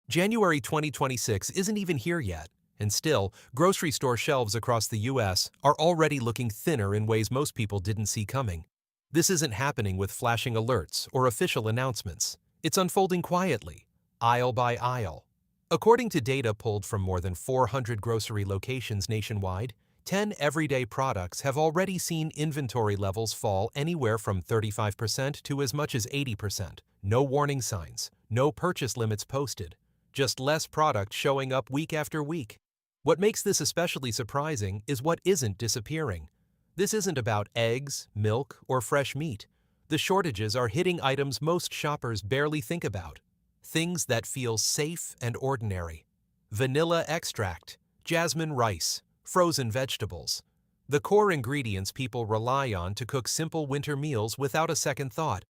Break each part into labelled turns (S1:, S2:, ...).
S1: January 2026 isn't even here yet, and still, grocery store shelves across the US are already looking thinner in ways most people didn't see coming. This isn't happening with flashing alerts or official announcements. It's unfolding quietly, aisle by aisle. According to data pulled from more than 400 grocery locations nationwide, 10 everyday products have already seen inventory levels fall anywhere from 35% to as much as 80%. No warning signs, no purchase limits posted, just less product showing up week after week. What makes this especially surprising is what isn't disappearing. This isn't about eggs, milk, or fresh meat. The shortages are hitting items most shoppers barely think about. Things that feel safe and ordinary. Vanilla extract, jasmine rice, frozen vegetables. The core ingredients people rely on to cook simple winter meals without a second thought.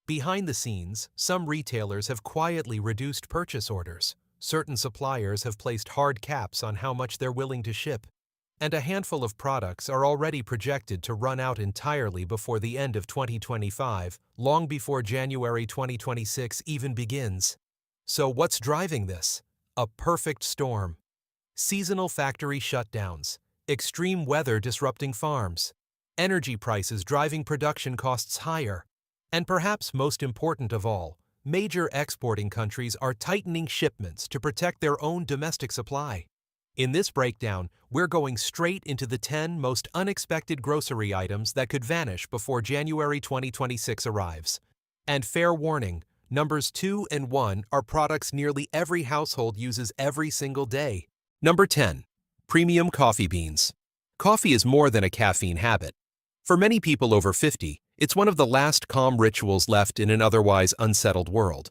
S1: Behind the scenes, some retailers have quietly reduced purchase orders. Certain suppliers have placed hard caps on how much they're willing to ship. And a handful of products are already projected to run out entirely before the end of 2025, long before January 2026 even begins. So what's driving this? A perfect storm. Seasonal factory shutdowns, extreme weather disrupting farms, energy prices driving production costs higher, and perhaps most important of all, major exporting countries are tightening shipments to protect their own domestic supply. In this breakdown, we're going straight into the 10 most unexpected grocery items that could vanish before January 2026 arrives. And fair warning, numbers 2 and 1 are products nearly every household uses every single day. Number 10. Premium coffee beans. Coffee is more than a caffeine habit. For many people over 50, it's one of the last calm rituals left in an otherwise unsettled world.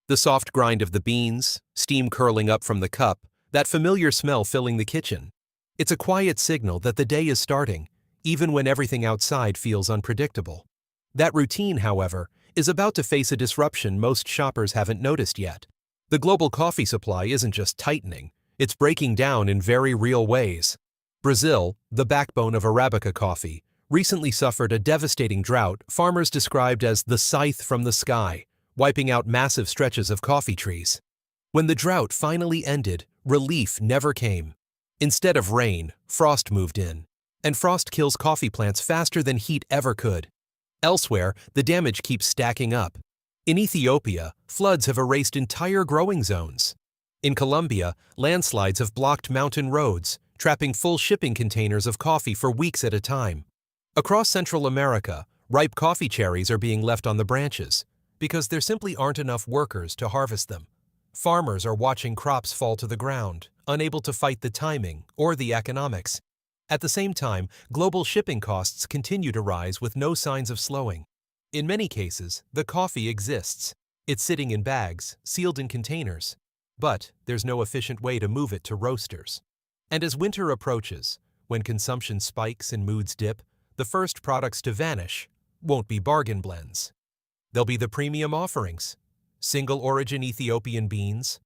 S1: The soft grind of the beans, steam curling up from the cup, that familiar smell filling the kitchen. It's a quiet signal that the day is starting, even when everything outside feels unpredictable. That routine, however, is about to face a disruption most shoppers haven't noticed yet. The global coffee supply isn't just tightening, it's breaking down in very real ways. Brazil, the backbone of Arabica coffee, recently suffered a devastating drought farmers described as the scythe from the sky, wiping out massive stretches of coffee trees. When the drought finally ended, relief never came. Instead of rain, frost moved in, and frost kills coffee plants faster than heat ever could. Elsewhere, the damage keeps stacking up. In Ethiopia, floods have erased entire growing zones. In Colombia, landslides have blocked mountain roads, trapping full shipping containers of coffee for weeks at a time. Across Central America, ripe coffee cherries are being left on the branches because there simply aren't enough workers to harvest them. Farmers are watching crops fall to the ground, unable to fight the timing or the economics. At the same time, global shipping costs continue to rise with no signs of slowing. In many cases, the coffee exists. It's sitting in bags, sealed in containers. But there's no efficient way to move it to roasters. And as winter approaches, when consumption spikes and moods dip, the first products to vanish won't be bargain blends. They'll be the premium offerings: single-origin Ethiopian beans,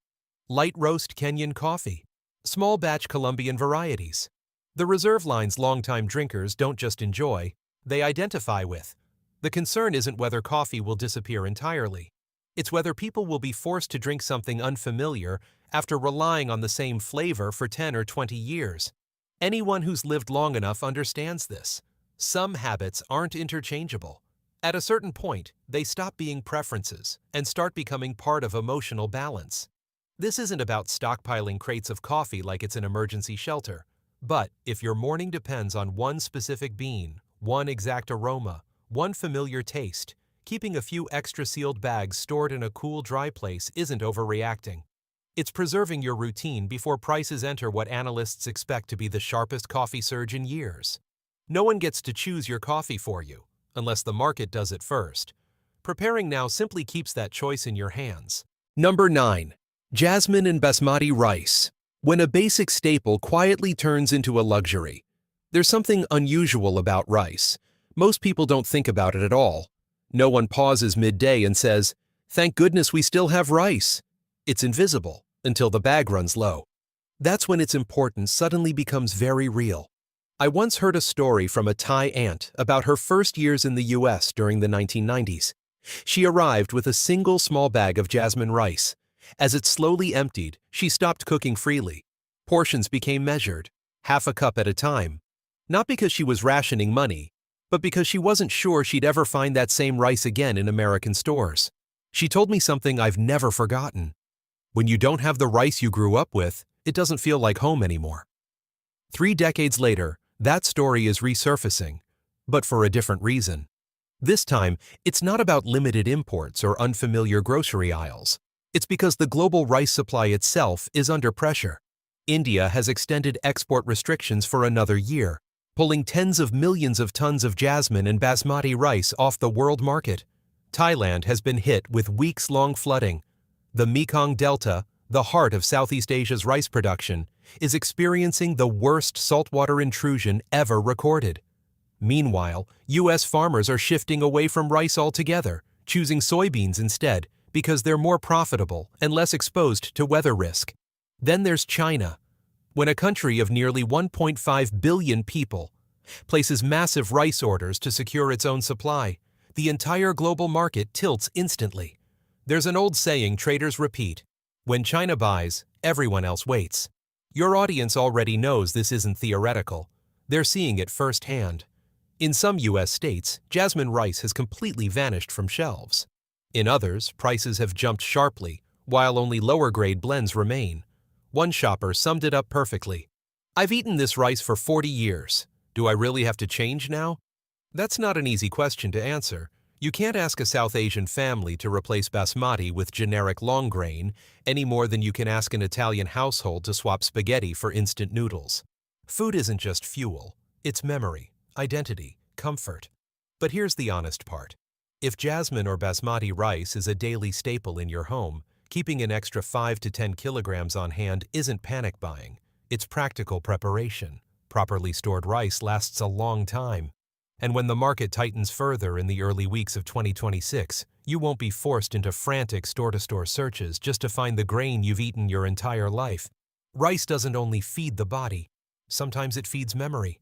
S1: light roast Kenyan coffee, small-batch Colombian varieties. The reserve line's longtime drinkers don't just enjoy, they identify with. The concern isn't whether coffee will disappear entirely. It's whether people will be forced to drink something unfamiliar after relying on the same flavor for 10 or 20 years. Anyone who's lived long enough understands this. Some habits aren't interchangeable. At a certain point, they stop being preferences and start becoming part of emotional balance. This isn't about stockpiling crates of coffee like it's an emergency shelter. But if your morning depends on one specific bean, one exact aroma, one familiar taste, keeping a few extra sealed bags stored in a cool, dry place isn't overreacting. It's preserving your routine before prices enter what analysts expect to be the sharpest coffee surge in years. No one gets to choose your coffee for you, unless the market does it first. Preparing now simply keeps that choice in your hands. Number 9. Jasmine and basmati rice. When a basic staple quietly turns into a luxury. There's something unusual about rice. Most people don't think about it at all. No one pauses midday and says, "Thank goodness we still have rice." It's invisible until the bag runs low. That's when its importance suddenly becomes very real. I once heard a story from a Thai aunt about her first years in the US during the 1990s. She arrived with a single small bag of jasmine rice, As it slowly emptied, she stopped cooking freely. Portions became measured, half a cup at a time. Not because she was rationing money, but because she wasn't sure she'd ever find that same rice again in American stores. She told me something I've never forgotten. When you don't have the rice you grew up with, it doesn't feel like home anymore. 3 decades later, that story is resurfacing, but for a different reason. This time, it's not about limited imports or unfamiliar grocery aisles. It's because the global rice supply itself is under pressure. India has extended export restrictions for another year, pulling tens of millions of tons of jasmine and basmati rice off the world market. Thailand has been hit with weeks-long flooding. The Mekong Delta, the heart of Southeast Asia's rice production, is experiencing the worst saltwater intrusion ever recorded. Meanwhile, U.S. farmers are shifting away from rice altogether, choosing soybeans instead because they're more profitable and less exposed to weather risk. Then there's China. When a country of nearly 1.5 billion people places massive rice orders to secure its own supply, the entire global market tilts instantly. There's an old saying traders repeat: when China buys, everyone else waits. Your audience already knows this isn't theoretical. They're seeing it firsthand. In some U.S. states, jasmine rice has completely vanished from shelves. In others, prices have jumped sharply, while only lower-grade blends remain. One shopper summed it up perfectly. "I've eaten this rice for 40 years. Do I really have to change now?" That's not an easy question to answer. You can't ask a South Asian family to replace basmati with generic long grain any more than you can ask an Italian household to swap spaghetti for instant noodles. Food isn't just fuel. It's memory, identity, comfort. But here's the honest part. If jasmine or basmati rice is a daily staple in your home, keeping an extra 5 to 10 kilograms on hand isn't panic buying. It's practical preparation. Properly stored rice lasts a long time. And when the market tightens further in the early weeks of 2026, you won't be forced into frantic store-to-store searches just to find the grain you've eaten your entire life. Rice doesn't only feed the body. Sometimes it feeds memory.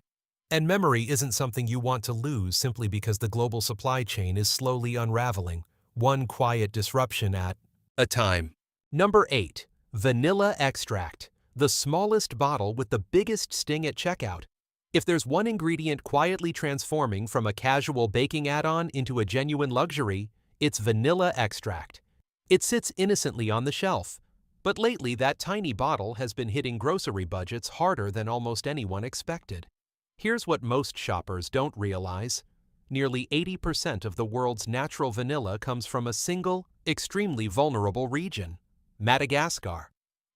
S1: And memory isn't something you want to lose simply because the global supply chain is slowly unraveling, one quiet disruption at a time. Number 8. Vanilla extract, the smallest bottle with the biggest sting at checkout. If there's one ingredient quietly transforming from a casual baking add-on into a genuine luxury, it's vanilla extract. It sits innocently on the shelf, but lately that tiny bottle has been hitting grocery budgets harder than almost anyone expected. Here's what most shoppers don't realize. Nearly 80% of the world's natural vanilla comes from a single, extremely vulnerable region, Madagascar.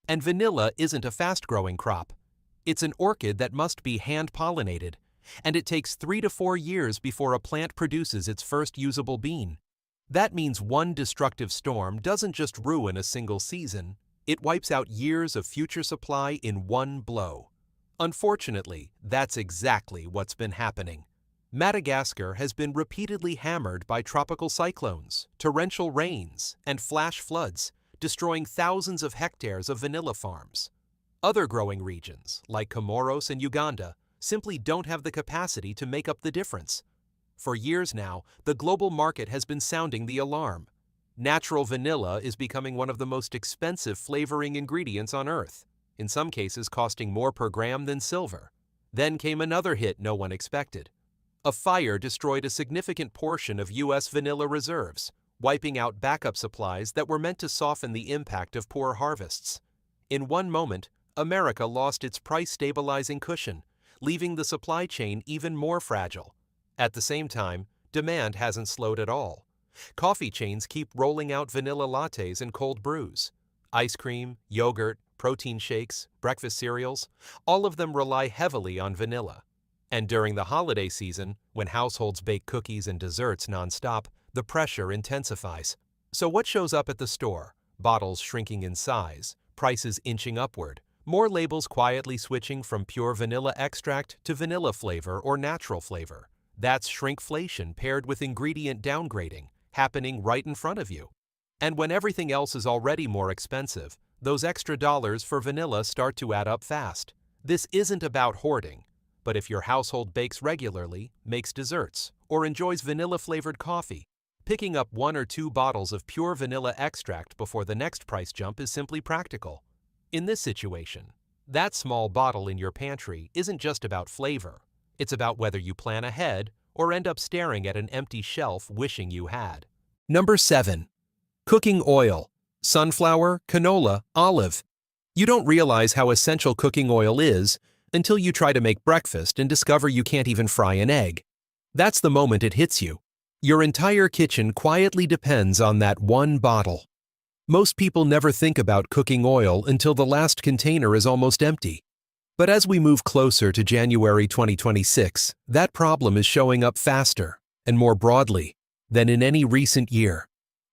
S1: And vanilla isn't a fast-growing crop. It's an orchid that must be hand-pollinated, and it takes 3 to 4 years before a plant produces its first usable bean. That means one destructive storm doesn't just ruin a single season, it wipes out years of future supply in one blow. Unfortunately, that's exactly what's been happening. Madagascar has been repeatedly hammered by tropical cyclones, torrential rains, and flash floods, destroying thousands of hectares of vanilla farms. Other growing regions, like Comoros and Uganda, simply don't have the capacity to make up the difference. For years now, the global market has been sounding the alarm. Natural vanilla is becoming one of the most expensive flavoring ingredients on Earth, in some cases costing more per gram than silver. Then came another hit no one expected. A fire destroyed a significant portion of U.S. vanilla reserves, wiping out backup supplies that were meant to soften the impact of poor harvests. In one moment, America lost its price-stabilizing cushion, leaving the supply chain even more fragile. At the same time, demand hasn't slowed at all. Coffee chains keep rolling out vanilla lattes and cold brews. Ice cream, yogurt, protein shakes, breakfast cereals, all of them rely heavily on vanilla. And during the holiday season, when households bake cookies and desserts nonstop, the pressure intensifies. So what shows up at the store? Bottles shrinking in size, prices inching upward, more labels quietly switching from pure vanilla extract to vanilla flavor or natural flavor. That's shrinkflation paired with ingredient downgrading, happening right in front of you. And when everything else is already more expensive, those extra dollars for vanilla start to add up fast. This isn't about hoarding, but if your household bakes regularly, makes desserts, or enjoys vanilla-flavored coffee, picking up 1 or 2 bottles of pure vanilla extract before the next price jump is simply practical. In this situation, that small bottle in your pantry isn't just about flavor. It's about whether you plan ahead or end up staring at an empty shelf wishing you had. Number 7. Cooking oil. Sunflower, canola, olive. You don't realize how essential cooking oil is until you try to make breakfast and discover you can't even fry an egg. That's the moment it hits you. Your entire kitchen quietly depends on that one bottle. Most people never think about cooking oil until the last container is almost empty. But as we move closer to January 2026, that problem is showing up faster and more broadly than in any recent year.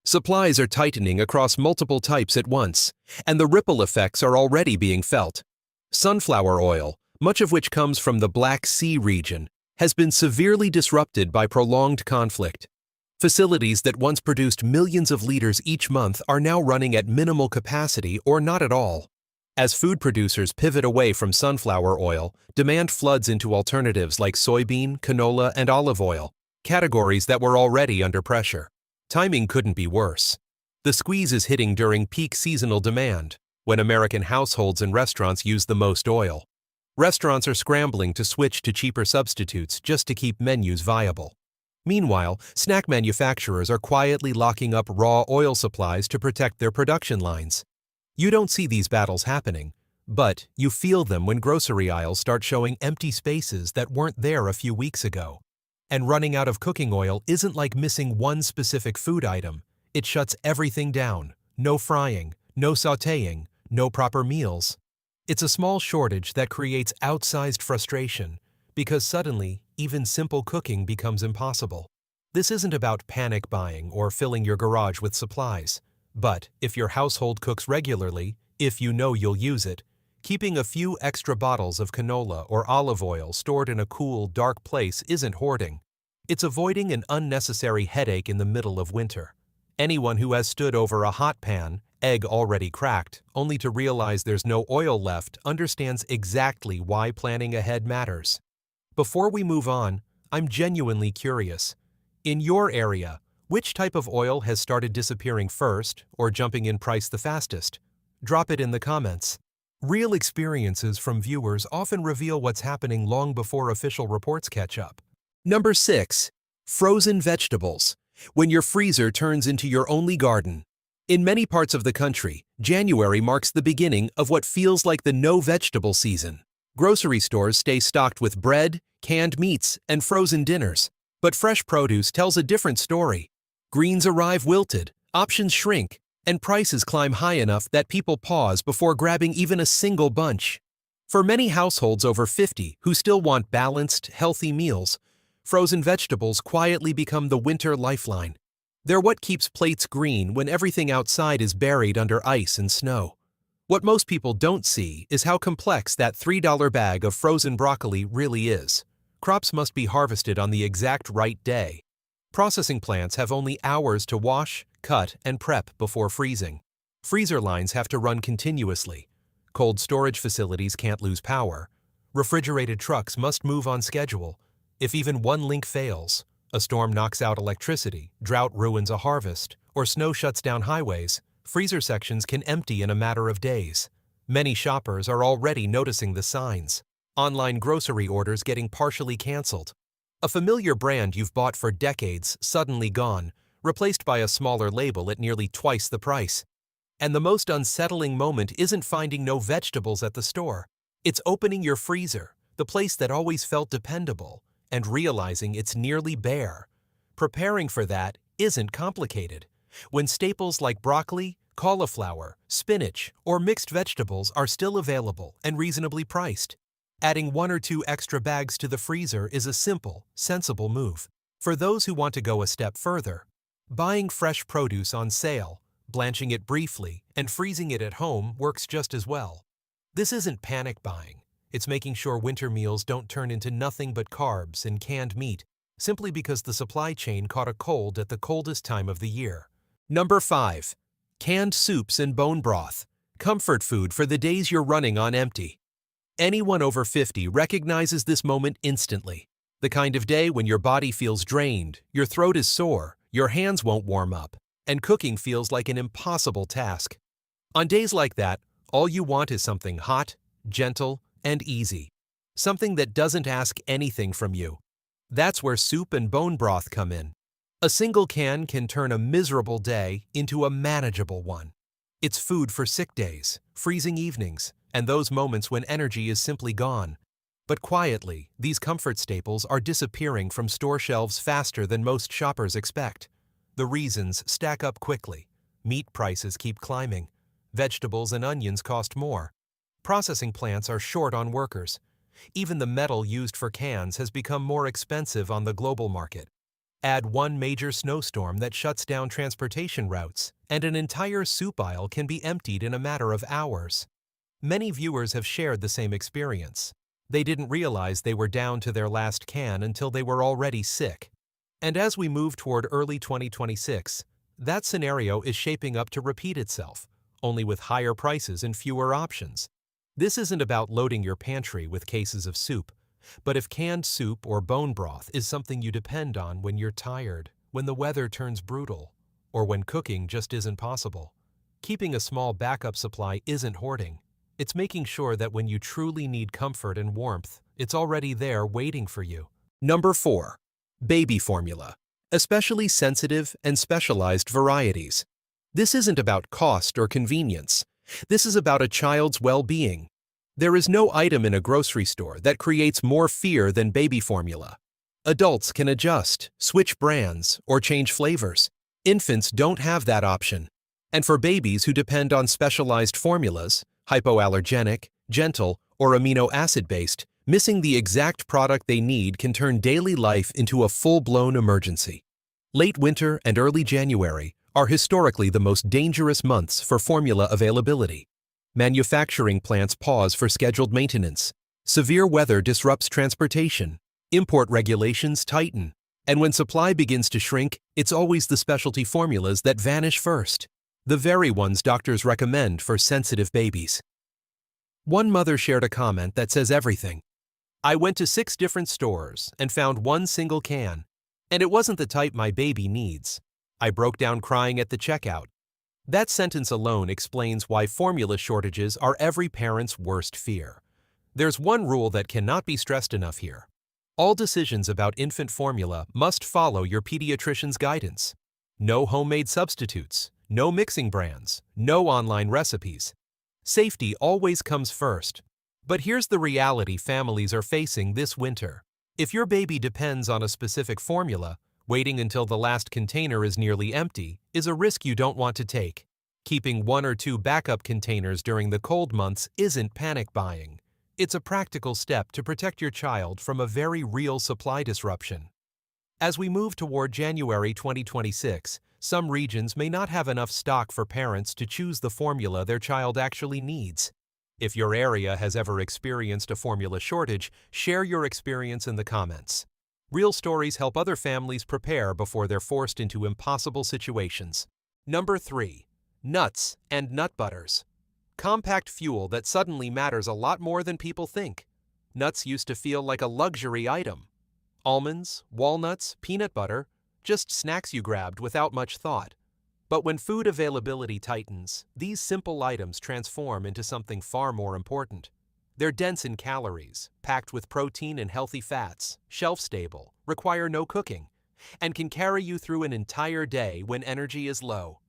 S1: Supplies are tightening across multiple types at once, and the ripple effects are already being felt. Sunflower oil, much of which comes from the Black Sea region, has been severely disrupted by prolonged conflict. Facilities that once produced millions of liters each month are now running at minimal capacity or not at all. As food producers pivot away from sunflower oil, demand floods into alternatives like soybean, canola, and olive oil, categories that were already under pressure. Timing couldn't be worse. The squeeze is hitting during peak seasonal demand, when American households and restaurants use the most oil. Restaurants are scrambling to switch to cheaper substitutes just to keep menus viable. Meanwhile, snack manufacturers are quietly locking up raw oil supplies to protect their production lines. You don't see these battles happening, but you feel them when grocery aisles start showing empty spaces that weren't there a few weeks ago. And running out of cooking oil isn't like missing one specific food item. It shuts everything down. No frying, no sautéing, no proper meals. It's a small shortage that creates outsized frustration because suddenly, even simple cooking becomes impossible. This isn't about panic buying or filling your garage with supplies. But if your household cooks regularly, if you know you'll use it, keeping a few extra bottles of canola or olive oil stored in a cool, dark place isn't hoarding. It's avoiding an unnecessary headache in the middle of winter. Anyone who has stood over a hot pan, egg already cracked, only to realize there's no oil left, understands exactly why planning ahead matters. Before we move on, I'm genuinely curious. In your area, which type of oil has started disappearing first or jumping in price the fastest? Drop it in the comments. Real experiences from viewers often reveal what's happening long before official reports catch up. Number 6. Frozen vegetables. When your freezer turns into your only garden. In many parts of the country, January marks the beginning of what feels like the no-vegetable season. Grocery stores stay stocked with bread, canned meats, and frozen dinners. But fresh produce tells a different story. Greens arrive wilted, options shrink, and prices climb high enough that people pause before grabbing even a single bunch. For many households over 50 who still want balanced, healthy meals, frozen vegetables quietly become the winter lifeline. They're what keeps plates green when everything outside is buried under ice and snow. What most people don't see is how complex that $3 bag of frozen broccoli really is. Crops must be harvested on the exact right day. Processing plants have only hours to wash, cut, and prep before freezing. Freezer lines have to run continuously. Cold storage facilities can't lose power. Refrigerated trucks must move on schedule. If even one link fails, a storm knocks out electricity, drought ruins a harvest, or snow shuts down highways, freezer sections can empty in a matter of days. Many shoppers are already noticing the signs. Online grocery orders getting partially canceled. A familiar brand you've bought for decades suddenly gone, replaced by a smaller label at nearly twice the price. And the most unsettling moment isn't finding no vegetables at the store. It's opening your freezer, the place that always felt dependable, and realizing it's nearly bare. Preparing for that isn't complicated. When staples like broccoli, cauliflower, spinach, or mixed vegetables are still available and reasonably priced. Adding 1 or 2 extra bags to the freezer is a simple, sensible move. For those who want to go a step further, buying fresh produce on sale, blanching it briefly, and freezing it at home works just as well. This isn't panic buying. It's making sure winter meals don't turn into nothing but carbs and canned meat, simply because the supply chain caught a cold at the coldest time of the year. Number 5. Canned soups and bone broth. Comfort food for the days you're running on empty. Anyone over 50 recognizes this moment instantly. The kind of day when your body feels drained, your throat is sore, Your hands won't warm up, and cooking feels like an impossible task. On days like that, all you want is something hot, gentle, and easy. Something that doesn't ask anything from you. That's where soup and bone broth come in. A single can turn a miserable day into a manageable one. It's food for sick days, freezing evenings, and those moments when energy is simply gone. But quietly, these comfort staples are disappearing from store shelves faster than most shoppers expect. The reasons stack up quickly. Meat prices keep climbing. Vegetables and onions cost more. Processing plants are short on workers. Even the metal used for cans has become more expensive on the global market. Add one major snowstorm that shuts down transportation routes, and an entire soup aisle can be emptied in a matter of hours. Many viewers have shared the same experience. They didn't realize they were down to their last can until they were already sick. And as we move toward early 2026, that scenario is shaping up to repeat itself, only with higher prices and fewer options. This isn't about loading your pantry with cases of soup, but if canned soup or bone broth is something you depend on when you're tired, when the weather turns brutal, or when cooking just isn't possible, keeping a small backup supply isn't hoarding. It's making sure that when you truly need comfort and warmth, it's already there waiting for you. Number 4. Baby formula, especially sensitive and specialized varieties. This isn't about cost or convenience. This is about a child's well-being. There is no item in a grocery store that creates more fear than baby formula. Adults can adjust, switch brands, or change flavors. Infants don't have that option. And for babies who depend on specialized formulas, hypoallergenic, gentle, or amino acid-based, missing the exact product they need can turn daily life into a full-blown emergency. Late winter and early January are historically the most dangerous months for formula availability. Manufacturing plants pause for scheduled maintenance. Severe weather disrupts transportation. Import regulations tighten. And when supply begins to shrink, it's always the specialty formulas that vanish first. The very ones doctors recommend for sensitive babies. One mother shared a comment that says everything. I went to 6 different stores and found one single can, and it wasn't the type my baby needs. I broke down crying at the checkout. That sentence alone explains why formula shortages are every parent's worst fear. There's one rule that cannot be stressed enough here. All decisions about infant formula must follow your pediatrician's guidance. No homemade substitutes, no mixing brands, no online recipes. Safety always comes first. But here's the reality families are facing this winter. If your baby depends on a specific formula, waiting until the last container is nearly empty is a risk you don't want to take. Keeping 1 or 2 backup containers during the cold months isn't panic buying. It's a practical step to protect your child from a very real supply disruption. As we move toward January 2026, some regions may not have enough stock for parents to choose the formula their child actually needs. If your area has ever experienced a formula shortage, share your experience in the comments. Real stories help other families prepare before they're forced into impossible situations. Number 3. Nuts and nut butters. Compact fuel that suddenly matters a lot more than people think. Nuts used to feel like a luxury item. Almonds, walnuts, peanut butter, just snacks you grabbed without much thought. But when food availability tightens, these simple items transform into something far more important. They're dense in calories, packed with protein and healthy fats, shelf-stable, require no cooking, and can carry you through an entire day when energy is low.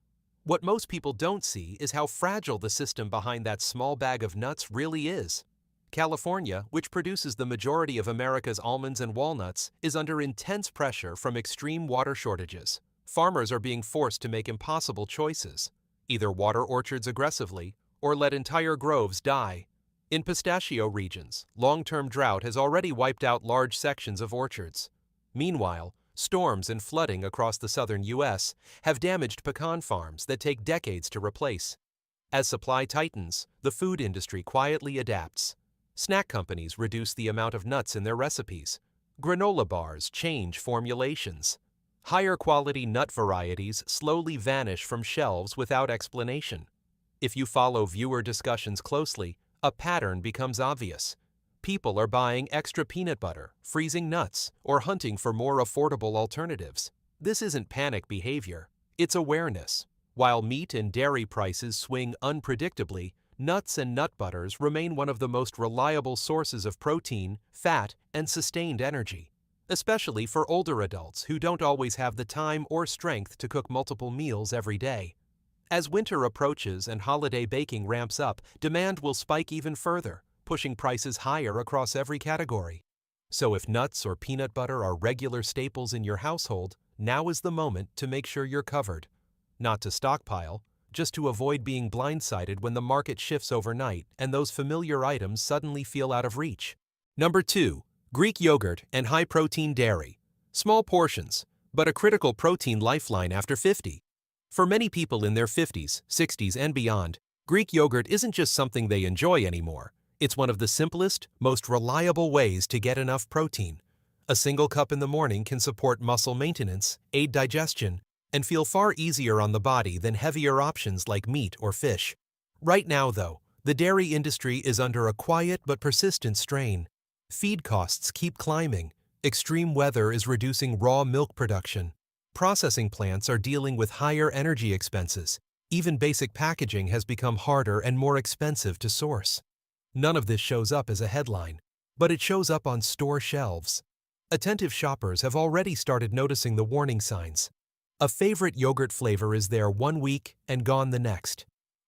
S1: What most people don't see is how fragile the system behind that small bag of nuts really is. California, which produces the majority of America's almonds and walnuts, is under intense pressure from extreme water shortages. Farmers are being forced to make impossible choices, either water orchards aggressively or let entire groves die. In pistachio regions, long-term drought has already wiped out large sections of orchards. Meanwhile, storms and flooding across the southern U.S. have damaged pecan farms that take decades to replace. As supply tightens, the food industry quietly adapts. Snack companies reduce the amount of nuts in their recipes. Granola bars change formulations. Higher quality nut varieties slowly vanish from shelves without explanation. If you follow viewer discussions closely, a pattern becomes obvious. People are buying extra peanut butter, freezing nuts, or hunting for more affordable alternatives. This isn't panic behavior, it's awareness. While meat and dairy prices swing unpredictably, nuts and nut butters remain one of the most reliable sources of protein, fat, and sustained energy, especially for older adults who don't always have the time or strength to cook multiple meals every day. As winter approaches and holiday baking ramps up, demand will spike even further, pushing prices higher across every category. So if nuts or peanut butter are regular staples in your household, now is the moment to make sure you're covered. Not to stockpile, just to avoid being blindsided when the market shifts overnight and those familiar items suddenly feel out of reach. Number 2. Greek yogurt and high-protein dairy. Small portions, but a critical protein lifeline after 50. For many people in their 50s, 60s, and beyond, Greek yogurt isn't just something they enjoy anymore. It's one of the simplest, most reliable ways to get enough protein. A single cup in the morning can support muscle maintenance, aid digestion, and feel far easier on the body than heavier options like meat or fish. Right now, though, the dairy industry is under a quiet but persistent strain. Feed costs keep climbing. Extreme weather is reducing raw milk production. Processing plants are dealing with higher energy expenses. Even basic packaging has become harder and more expensive to source. None of this shows up as a headline, but it shows up on store shelves. Attentive shoppers have already started noticing the warning signs. A favorite yogurt flavor is there one week and gone the next.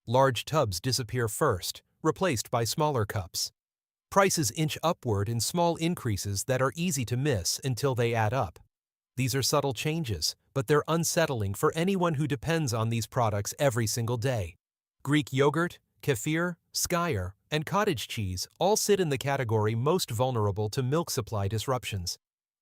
S1: Large tubs disappear first, replaced by smaller cups. Prices inch upward in small increases that are easy to miss until they add up. These are subtle changes, but they're unsettling for anyone who depends on these products every single day. Greek yogurt, kefir, skyr, and cottage cheese all sit in the category most vulnerable to milk supply disruptions.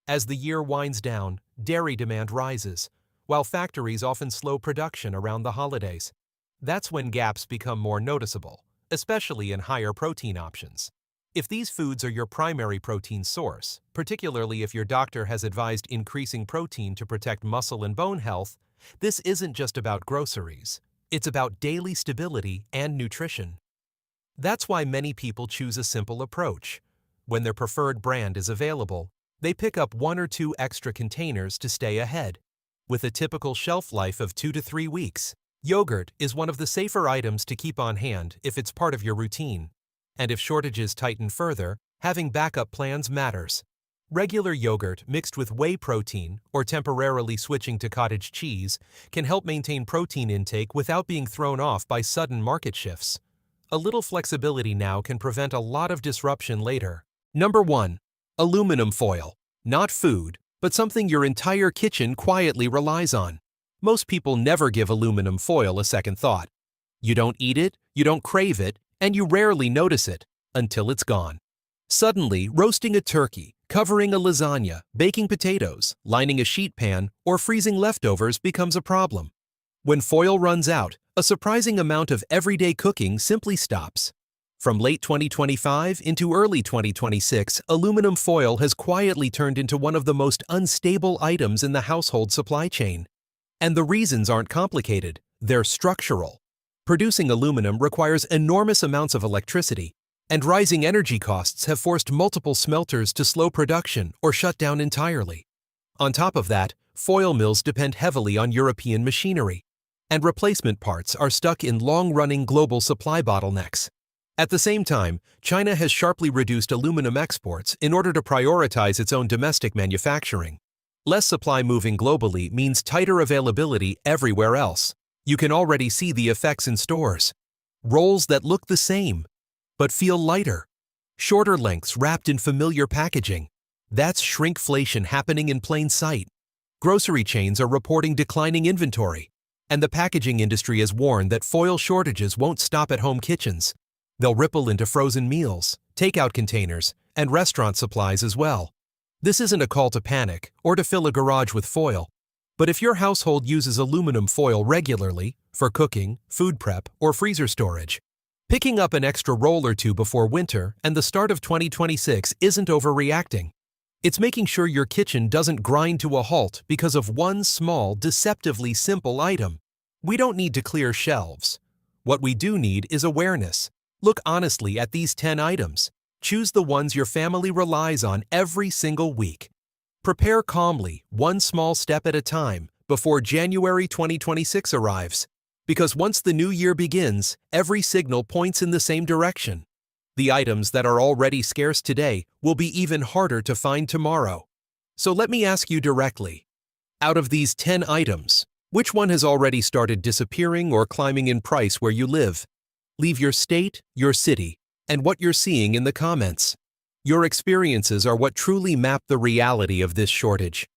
S1: As the year winds down, dairy demand rises, while factories often slow production around the holidays. That's when gaps become more noticeable, especially in higher protein options. If these foods are your primary protein source, particularly if your doctor has advised increasing protein to protect muscle and bone health, this isn't just about groceries. It's about daily stability and nutrition. That's why many people choose a simple approach. When their preferred brand is available, they pick up 1 or 2 extra containers to stay ahead. With a typical shelf life of 2 to 3 weeks, yogurt is one of the safer items to keep on hand if it's part of your routine. And if shortages tighten further, having backup plans matters. Regular yogurt mixed with whey protein or temporarily switching to cottage cheese can help maintain protein intake without being thrown off by sudden market shifts. A little flexibility now can prevent a lot of disruption later. Number 1. Aluminum foil. Not food, but something your entire kitchen quietly relies on. Most people never give aluminum foil a second thought. You don't eat it, you don't crave it, and you rarely notice it until it's gone. Suddenly, roasting a turkey, covering a lasagna, baking potatoes, lining a sheet pan, or freezing leftovers becomes a problem. When foil runs out, a surprising amount of everyday cooking simply stops. From late 2025 into early 2026, aluminum foil has quietly turned into one of the most unstable items in the household supply chain. And the reasons aren't complicated, they're structural. Producing aluminum requires enormous amounts of electricity, and rising energy costs have forced multiple smelters to slow production or shut down entirely. On top of that, foil mills depend heavily on European machinery, and replacement parts are stuck in long-running global supply bottlenecks. At the same time, China has sharply reduced aluminum exports in order to prioritize its own domestic manufacturing. Less supply moving globally means tighter availability everywhere else. You can already see the effects in stores. Rolls that look the same, but feel lighter. Shorter lengths wrapped in familiar packaging. That's shrinkflation happening in plain sight. Grocery chains are reporting declining inventory, and the packaging industry has warned that foil shortages won't stop at home kitchens. They'll ripple into frozen meals, takeout containers, and restaurant supplies as well. This isn't a call to panic or to fill a garage with foil. But if your household uses aluminum foil regularly for cooking, food prep, or freezer storage, picking up an extra roll or two before winter and the start of 2026 isn't overreacting. It's making sure your kitchen doesn't grind to a halt because of one small, deceptively simple item. We don't need to clear shelves. What we do need is awareness. Look honestly at these 10 items. Choose the ones your family relies on every single week. Prepare calmly, one small step at a time, before January 2026 arrives. Because once the new year begins, every signal points in the same direction. The items that are already scarce today will be even harder to find tomorrow. So let me ask you directly. Out of these 10 items, which one has already started disappearing or climbing in price where you live? Leave your state, your city, and what you're seeing in the comments. Your experiences are what truly map the reality of this shortage.